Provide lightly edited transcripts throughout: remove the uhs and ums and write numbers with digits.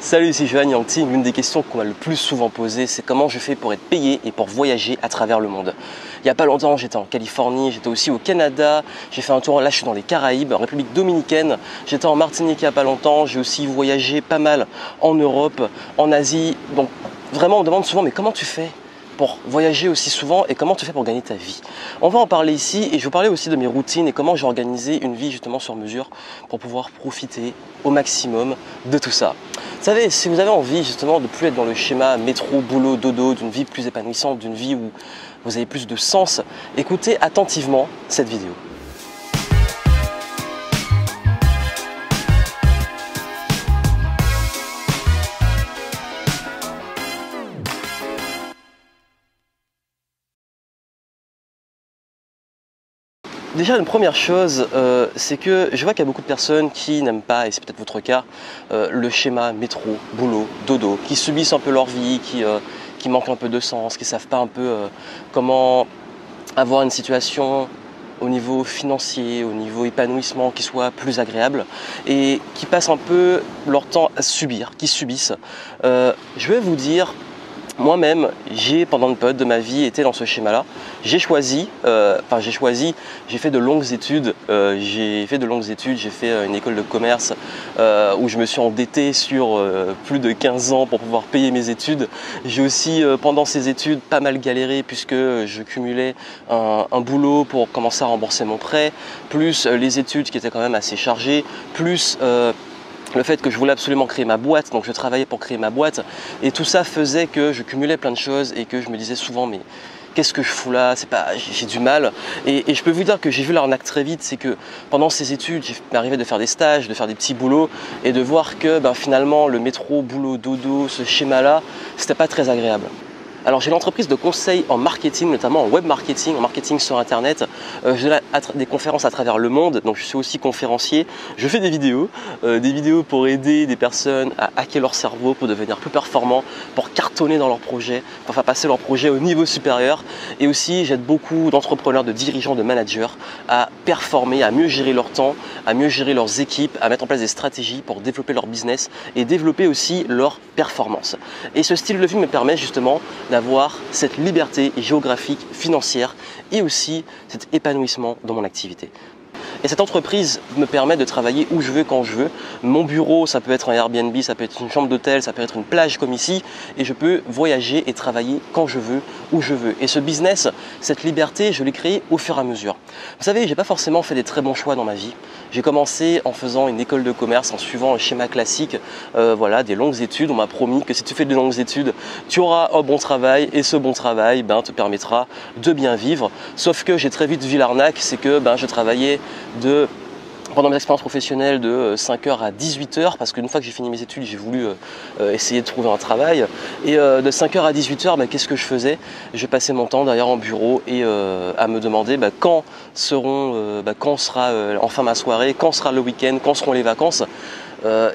Salut, c'est Johan Yangti. L'une des questions qu'on m'a le plus souvent posée, c'est comment je fais pour être payé et pour voyager à travers le monde. Il n'y a pas longtemps, j'étais en Californie, j'étais aussi au Canada, j'ai fait un tour, là je suis dans les Caraïbes, en République Dominicaine, j'étais en Martinique il n'y a pas longtemps, j'ai aussi voyagé pas mal en Europe, en Asie. Donc vraiment on me demande souvent, mais comment tu fais pour voyager aussi souvent et comment tu fais pour gagner ta vie? On va en parler ici et je vais vous parler aussi de mes routines et comment j'ai organisé une vie justement sur mesure pour pouvoir profiter au maximum de tout ça. Vous savez, si vous avez envie justement de ne plus être dans le schéma métro, boulot, dodo, d'une vie plus épanouissante, d'une vie où vous avez plus de sens, écoutez attentivement cette vidéo. Déjà, une première chose, c'est que je vois qu'il y a beaucoup de personnes qui n'aiment pas, et c'est peut-être votre cas, le schéma métro, boulot, dodo, qui subissent un peu leur vie, qui manquent un peu de sens, qui ne savent pas un peu comment avoir une situation au niveau financier, au niveau épanouissement qui soit plus agréable et qui passent un peu leur temps à subir, qui subissent. Je vais vous dire, moi-même, j'ai pendant une période de ma vie été dans ce schéma-là. J'ai fait de longues études. J'ai fait une école de commerce où je me suis endetté sur plus de 15 ans pour pouvoir payer mes études. J'ai aussi, pendant ces études, pas mal galéré puisque je cumulais un boulot pour commencer à rembourser mon prêt, plus les études qui étaient quand même assez chargées, plus le fait que je voulais absolument créer ma boîte, donc je travaillais pour créer ma boîte, et tout ça faisait que je cumulais plein de choses et que je me disais souvent mais qu'est-ce que je fous là, j'ai du mal. Et je peux vous dire que j'ai vu l'arnaque très vite, c'est que pendant ces études, il m'arrivait de faire des stages, de faire des petits boulots et de voir que finalement le métro, boulot, dodo, ce schéma-là, c'était pas très agréable. Alors j'ai l'entreprise de conseil en marketing, notamment en web marketing, en marketing sur internet. Je donne des conférences à travers le monde, donc je suis aussi conférencier. Je fais des vidéos pour aider des personnes à hacker leur cerveau, pour devenir plus performants, pour cartonner dans leurs projets, pour faire passer leurs projets au niveau supérieur. Et aussi j'aide beaucoup d'entrepreneurs, de dirigeants, de managers à performer, à mieux gérer leur temps, à mieux gérer leurs équipes, à mettre en place des stratégies pour développer leur business et développer aussi leur performance. Et ce style de vie me permet justement d'avoir cette liberté géographique, financière et aussi cet épanouissement dans mon activité. Et cette entreprise me permet de travailler où je veux, quand je veux. Mon bureau, ça peut être un Airbnb, ça peut être une chambre d'hôtel, ça peut être une plage comme ici. Et je peux voyager et travailler quand je veux, où je veux. Et ce business, cette liberté, je l'ai créé au fur et à mesure. Vous savez, j'ai pas forcément fait des très bons choix dans ma vie. J'ai commencé en faisant une école de commerce, en suivant un schéma classique, des longues études. On m'a promis que si tu fais de longues études, tu auras un bon travail et ce bon travail te permettra de bien vivre. Sauf que j'ai très vite vu l'arnaque, c'est que je travaillais pendant mes expériences professionnelles de 5h à 18h, parce qu'une fois que j'ai fini mes études, j'ai voulu essayer de trouver un travail. Et de 5h à 18h, qu'est-ce que je faisais? Je passais mon temps derrière en bureau et à me demander quand sera enfin ma soirée, quand sera le week-end, quand seront les vacances.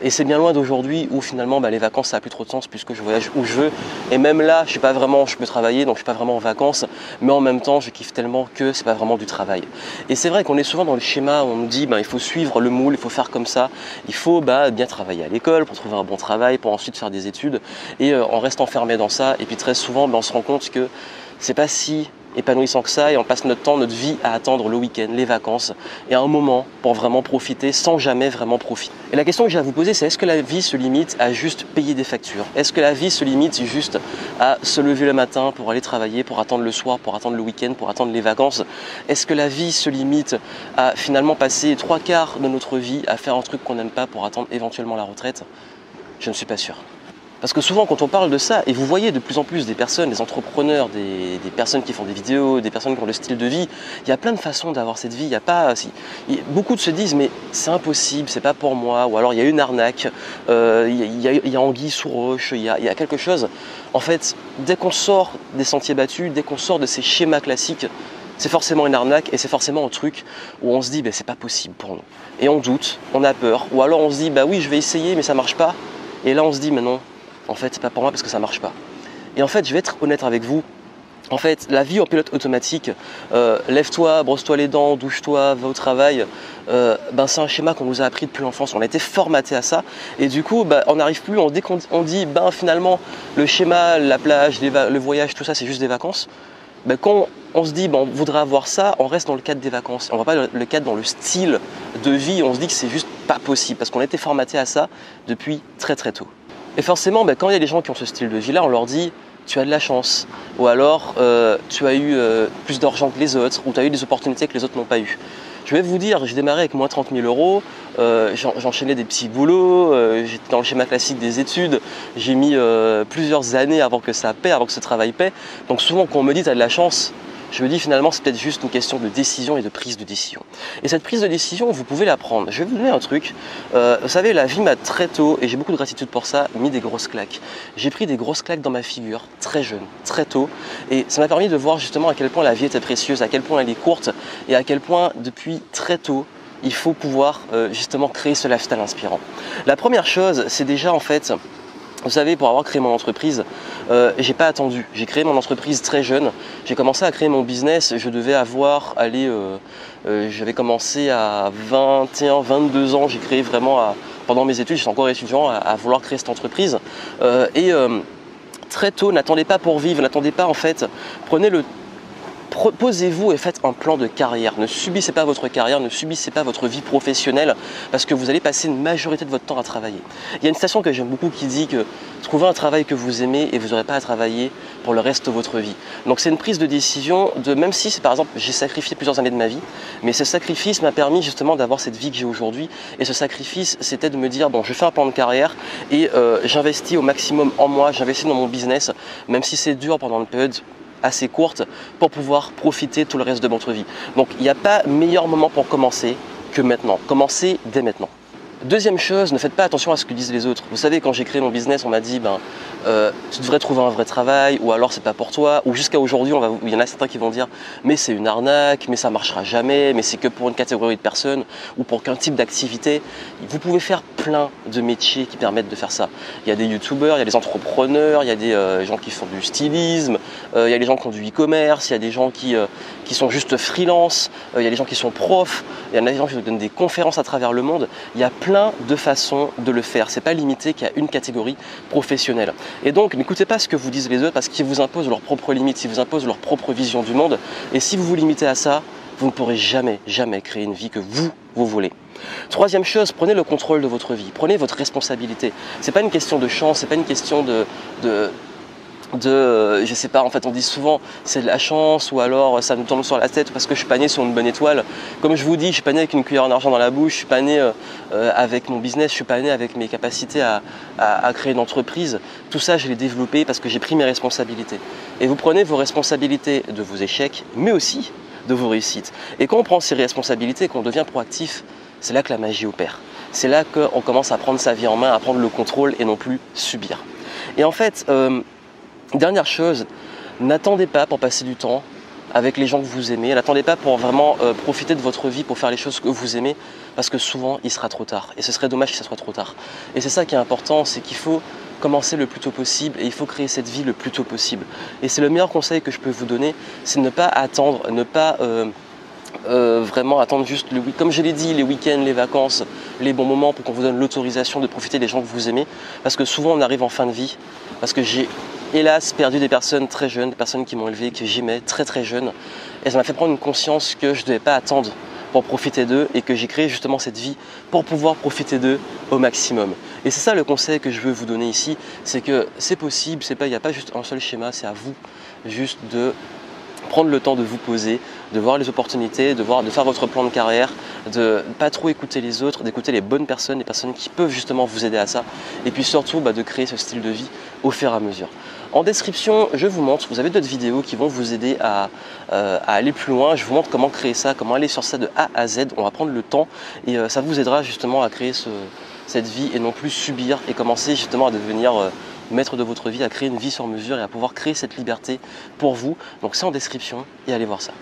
Et c'est bien loin d'aujourd'hui où finalement les vacances ça n'a plus trop de sens puisque je voyage où je veux. Et même là, je peux travailler, donc je suis pas vraiment en vacances, mais en même temps je kiffe tellement que c'est pas vraiment du travail. Et c'est vrai qu'on est souvent dans le schéma où on nous dit il faut suivre le moule, il faut faire comme ça, il faut bien travailler à l'école pour trouver un bon travail, pour ensuite faire des études. Et on reste enfermé dans ça, et puis très souvent on se rend compte que c'est pas si épanouissant que ça et on passe notre temps, notre vie à attendre le week-end, les vacances et un moment pour vraiment profiter sans jamais vraiment profiter. Et la question que j'ai à vous poser, c'est est-ce que la vie se limite à juste payer des factures? Est-ce que la vie se limite juste à se lever le matin pour aller travailler, pour attendre le soir, pour attendre le week-end, pour attendre les vacances? Est-ce que la vie se limite à finalement passer 3/4 de notre vie à faire un truc qu'on n'aime pas pour attendre éventuellement la retraite? Je ne suis pas sûr. Parce que souvent quand on parle de ça, et vous voyez de plus en plus des personnes, des entrepreneurs, des personnes qui font des vidéos, des personnes qui ont le style de vie, il y a plein de façons d'avoir cette vie. Beaucoup se disent mais c'est impossible, c'est pas pour moi, ou alors il y a une arnaque, il y a anguille sous roche, il y a quelque chose. En fait, dès qu'on sort des sentiers battus, dès qu'on sort de ces schémas classiques, c'est forcément une arnaque et c'est forcément un truc où on se dit c'est pas possible pour nous. Et on doute, on a peur, ou alors on se dit oui je vais essayer mais ça marche pas. Et là on se dit mais non. En fait, c'est pas pour moi parce que ça marche pas. Et en fait, je vais être honnête avec vous, En fait, la vie en pilote automatique, lève-toi, brosse-toi les dents, douche-toi, va au travail, c'est un schéma qu'on nous a appris depuis l'enfance, on a été formaté à ça, et du coup, on n'arrive plus, dès qu'on dit, finalement, le schéma, la plage, le voyage, tout ça, c'est juste des vacances, quand on se dit, on voudrait avoir ça, on reste dans le cadre des vacances, on ne va pas le cadre dans le style de vie, on se dit que c'est juste pas possible, parce qu'on a été formaté à ça depuis très très tôt. Et forcément, quand il y a des gens qui ont ce style de vie-là, on leur dit, tu as de la chance, ou alors tu as eu plus d'argent que les autres, ou tu as eu des opportunités que les autres n'ont pas eu. Je vais vous dire, j'ai démarré avec moins 30 000 euros, j'enchaînais des petits boulots, j'étais dans le schéma classique des études, j'ai mis plusieurs années avant que ça paie, avant que ce travail paie. Donc souvent quand on me dit tu as de la chance, je me dis finalement c'est peut-être juste une question de décision et de prise de décision. Et cette prise de décision, vous pouvez la prendre. Je vais vous donner un truc. Vous savez, la vie m'a très tôt, et j'ai beaucoup de gratitude pour ça, mis des grosses claques. J'ai pris des grosses claques dans ma figure, très jeune, très tôt. Et ça m'a permis de voir justement à quel point la vie était précieuse, à quel point elle est courte, et à quel point depuis très tôt, il faut pouvoir justement créer ce lifestyle inspirant. La première chose, c'est déjà en fait... Vous savez, pour avoir créé mon entreprise, j'ai pas attendu. J'ai créé mon entreprise très jeune. J'ai commencé à créer mon business. Je devais avoir, j'avais commencé à 21, 22 ans. J'ai créé vraiment, pendant mes études, j'étais encore étudiant, à vouloir créer cette entreprise. Très tôt, n'attendez pas pour vivre, n'attendez pas en fait. Posez-vous et faites un plan de carrière. Ne subissez pas votre carrière, ne subissez pas votre vie professionnelle parce que vous allez passer une majorité de votre temps à travailler. Il y a une citation que j'aime beaucoup qui dit que trouvez un travail que vous aimez et vous n'aurez pas à travailler pour le reste de votre vie. Donc c'est une prise de décision même si c'est par exemple j'ai sacrifié plusieurs années de ma vie, mais ce sacrifice m'a permis justement d'avoir cette vie que j'ai aujourd'hui, et ce sacrifice c'était de me dire je fais un plan de carrière et j'investis au maximum en moi, j'investis dans mon business, même si c'est dur pendant une période assez courte pour pouvoir profiter tout le reste de votre vie. Donc il n'y a pas meilleur moment pour commencer que maintenant. Commencez dès maintenant. Deuxième chose, ne faites pas attention à ce que disent les autres. Vous savez, quand j'ai créé mon business, on m'a dit tu devrais trouver un vrai travail, ou alors c'est pas pour toi, ou jusqu'à aujourd'hui, il y en a certains qui vont dire mais c'est une arnaque, mais ça marchera jamais, mais c'est que pour une catégorie de personnes ou pour qu'un type d'activité. Vous pouvez faire plein de métiers qui permettent de faire ça. Il y a des youtubeurs, il y a des entrepreneurs, il y a des gens qui font du stylisme, il y a des gens qui font du e-commerce, il y a des gens qui sont juste freelance, il y a des gens qui sont profs, il y en a des gens qui donnent des conférences à travers le monde. Il y a plein de façons de le faire. C'est pas limité qu'à une catégorie professionnelle. Et donc, n'écoutez pas ce que vous disent les autres parce qu'ils vous imposent leurs propres limites, ils vous imposent leur propre vision du monde. Et si vous vous limitez à ça, vous ne pourrez jamais, jamais créer une vie que vous voulez. Troisième chose, prenez le contrôle de votre vie, prenez votre responsabilité. C'est pas une question de chance, c'est pas une question je sais pas, en fait on dit souvent c'est de la chance ou alors ça nous tombe sur la tête parce que je suis pas né sur une bonne étoile. Comme je vous dis, je suis pas né avec une cuillère en argent dans la bouche, je suis pas né avec mon business, je suis pas né avec mes capacités à créer une entreprise. Tout ça je l'ai développé parce que j'ai pris mes responsabilités. Et vous prenez vos responsabilités de vos échecs, mais aussi de vos réussites. Et quand on prend ces responsabilités, qu'on devient proactif, c'est là que la magie opère. C'est là qu'on commence à prendre sa vie en main, à prendre le contrôle et non plus subir. Et en fait, dernière chose, n'attendez pas pour passer du temps avec les gens que vous aimez, n'attendez pas pour vraiment profiter de votre vie, pour faire les choses que vous aimez, parce que souvent il sera trop tard, et ce serait dommage que ce soit trop tard. Et c'est ça qui est important, c'est qu'il faut commencer le plus tôt possible, et il faut créer cette vie le plus tôt possible. Et c'est le meilleur conseil que je peux vous donner, c'est ne pas attendre, ne pas vraiment attendre juste comme je l'ai dit, les week-ends, les vacances, les bons moments pour qu'on vous donne l'autorisation de profiter des gens que vous aimez, parce que souvent on arrive en fin de vie, parce que j'ai hélas perdu des personnes très jeunes, des personnes qui m'ont élevé, que j'aimais très très jeunes, et ça m'a fait prendre une conscience que je ne devais pas attendre pour profiter d'eux et que j'ai créé justement cette vie pour pouvoir profiter d'eux au maximum. Et c'est ça le conseil que je veux vous donner ici, c'est que c'est possible, il n'y a pas juste un seul schéma, c'est à vous juste de prendre le temps de vous poser, de voir les opportunités, de faire votre plan de carrière, de ne pas trop écouter les autres, d'écouter les bonnes personnes, les personnes qui peuvent justement vous aider à ça, et puis surtout de créer ce style de vie au fur et à mesure. En description, je vous montre, vous avez d'autres vidéos qui vont vous aider à aller plus loin. Je vous montre comment créer ça, comment aller sur ça de A à Z. On va prendre le temps et ça vous aidera justement à créer cette vie et non plus subir et commencer justement à devenir maître de votre vie, à créer une vie sur mesure et à pouvoir créer cette liberté pour vous. Donc c'est en description et allez voir ça.